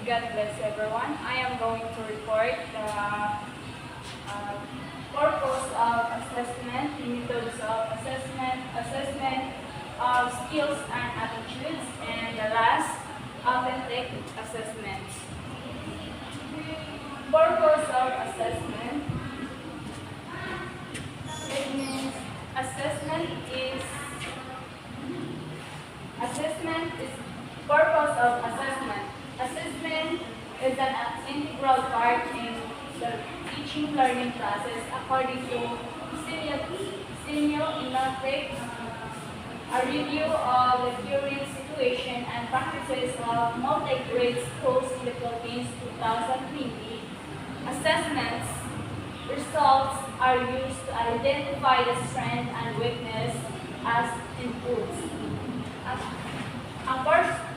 God bless everyone. I am going to report the purpose of assessment, methods of assessment of skills and attitudes, and the last, authentic assessment. Purpose of assessment. It means assessment is purpose of assessment. Assessment is an integral part in the teaching learning process according to semiotic, a review of the current situation and practices of multi-grade schools in the Philippines 2020. Assessments results are used to identify the strength and weakness as inputs.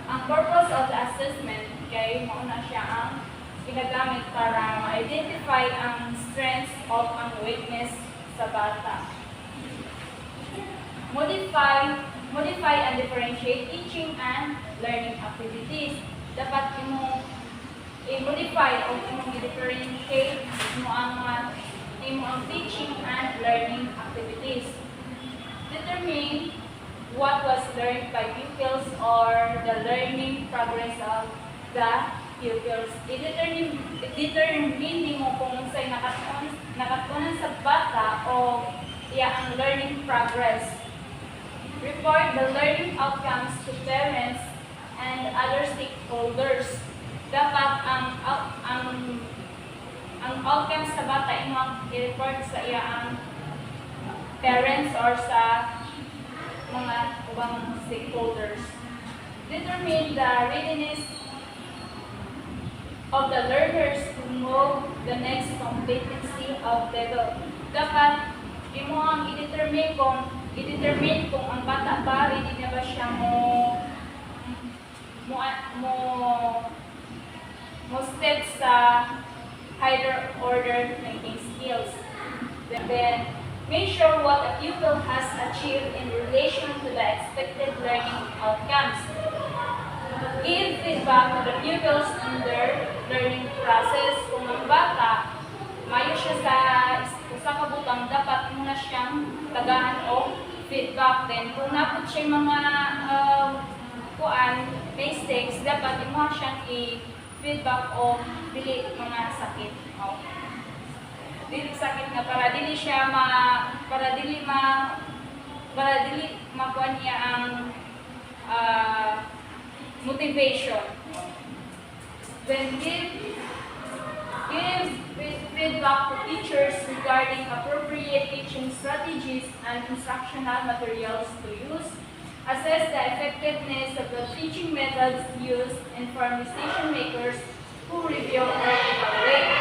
Ang purpose of the assessment kay mauna siya ang ginagamit para ma-identify ang strengths o ang weakness sa bata. Modify and differentiate teaching and learning activities. Dapat imong i-modify o imong i-differentiate mo ang teaching and learning activities. Determine what was learned by pupils or the learning progress of the pupils. I-determine mo kung sa'y nakatunan sa bata o ang learning progress. Report the learning outcomes to parents and other stakeholders. Dapat ang outcomes sa bata imong i-report sa ang parents or sa mga ubang stakeholders. Determine the readiness of the learners to move the next competency of level. Dapat imo ang i-determine kung ang bata ba ready na ba siya mo step sa higher order thinking skills. Then measure what a pupil has achieved in relation to the expected learning outcomes. Give feedback to the pupils in their learning process. Kung ang bata, mayo siya sa kabutang, dapat muna siyang tagahan o feedback. Then kung napot siya mga mistakes, dapat mo siyang i-feedback o dili mga sakit. Dili sakit nga para dili makuha niya ang motivation. Then give feedback to teachers regarding appropriate teaching strategies and instructional materials to use. Assess the effectiveness of the teaching methods used. Inform decision makers who review or evaluate.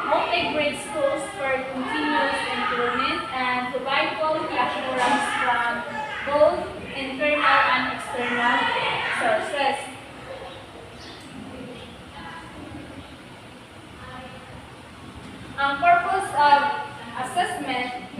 Multi-grade schools for continuous improvement and provide quality assurance from both internal and external sources. Ang purpose of assessment,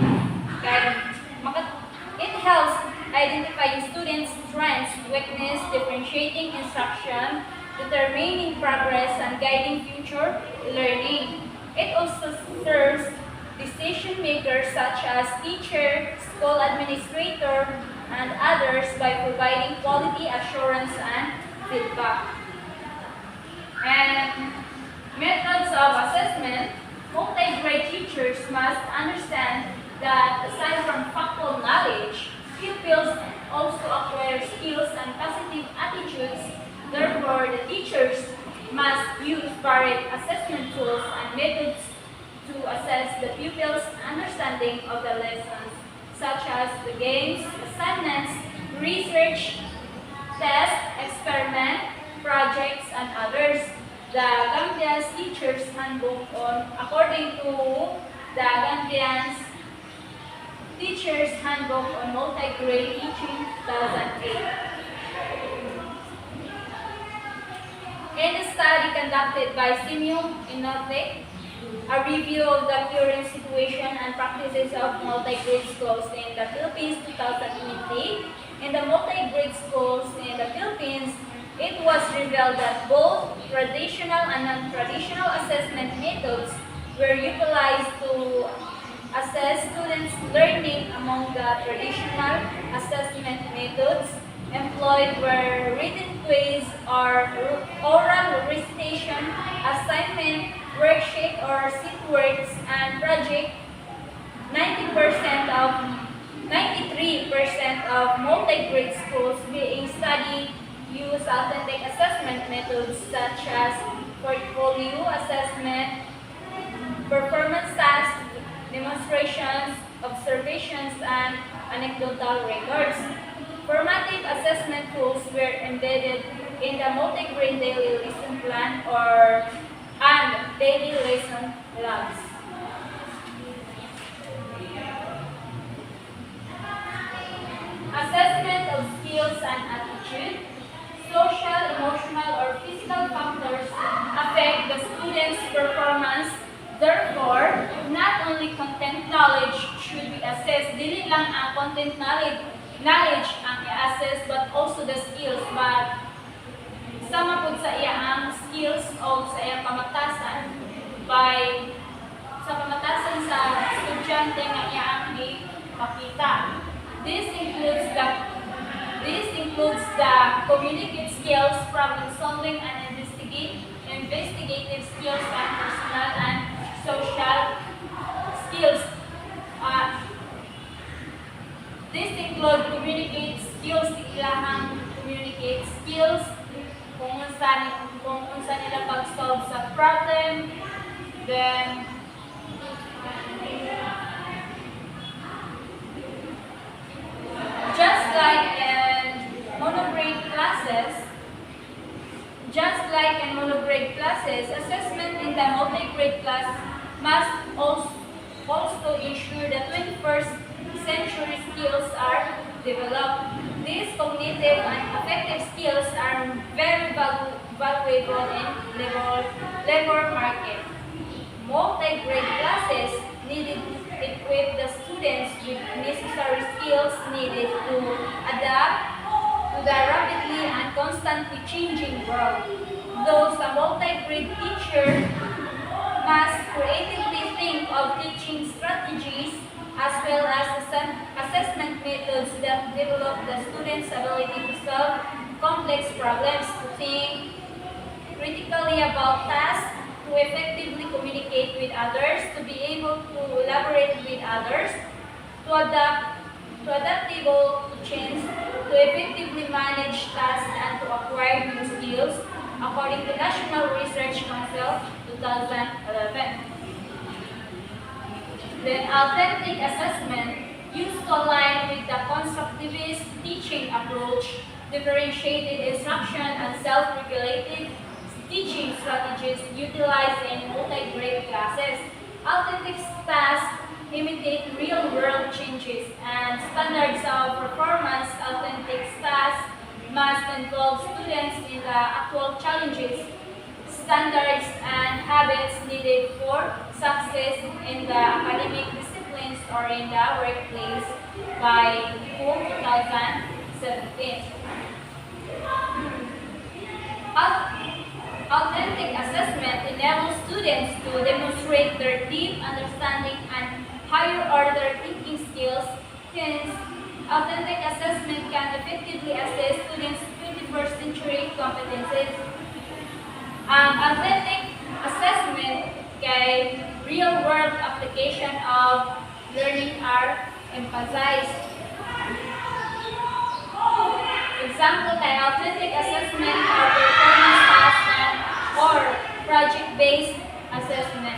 it helps identifying students' strengths, weakness, differentiating instruction, determining progress, and guiding future learning. It also serves decision makers such as teacher, school administrator, and others by providing quality assurance and feedback. And methods of assessment. Multi-grade teachers must understand that aside from factual knowledge, pupils also acquire skills and positive attitudes. Therefore, the teachers must use varied assessment tools and methods to assess the pupils' understanding of the lessons, such as the games, assignments, research, tests, experiment, projects, and others. The Gambia's Teachers Handbook according to the Gambia's Teachers Handbook on Multi-Grade Teaching 2008. In a study conducted by Semiotic, a review of the current situation and practices of multi-grade schools in the Philippines 2020, in the multi-grade schools in the Philippines, it was revealed that both traditional and non-traditional assessment methods were utilized to assess students' learning. Among the traditional assessment methods employed were written quiz or oral recitation, assignment, worksheet or sheet works, and project. 93% of multi-grade schools being studied use authentic assessment methods such as portfolio assessment, performance tasks, demonstrations, observations, and anecdotal records. Formative assessment tools were embedded in the multi-grade daily lesson plan and daily lesson labs. Assessment of skills and attitude. Social, emotional, or physical factors affect the student's performance. Therefore, not only content knowledge should be assessed, dili lang ang content knowledge ang i-assess, but also the skills. But sama po sa iya ang skills o sa iyang pamatasan sa pamatasan sa estudyante nga iya ang ipakita. This includes the communicative skills, problem solving, and investigative skills, and personal and social skills. This includes communicate skills, ilahang communicate skills, kung unsa nila pag-solve sa problem, then just like in monograde classes, assessment in the multi-grade class must also ensure that 21st century skills are developed. These cognitive and affective skills are very valuable in labor market. Multi-grade classes needed to equip the students with necessary skills needed to adapt to the rapidly and constantly changing world. Thus, a multi-grade teacher must creatively think of teaching strategies as well as assessment methods that develop the students' ability to solve complex problems, to think critically about tasks, to effectively communicate with others, to be able to collaborate with others, to adaptable to change, to effectively manage tasks, and to acquire new skills, according to National Research Council 2011. Then authentic assessment used to align with the constructivist teaching approach, differentiated instruction, and self-regulated teaching strategies utilized in multi-grade classes. Authentic tasks imitate real-world changes and standards of performance. Authentic tasks must involve students in the actual challenges, standards, and habits needed for success in the academic disciplines or in the workplace by 2017. Authentic assessment enables students to demonstrate their deep understanding and higher order thinking skills. Hence, authentic assessment can effectively assess students' 21st century competencies. Authentic assessment kay real-world application of learning are emphasized. Example kay authentic assessment or performance tasks or project-based assessment.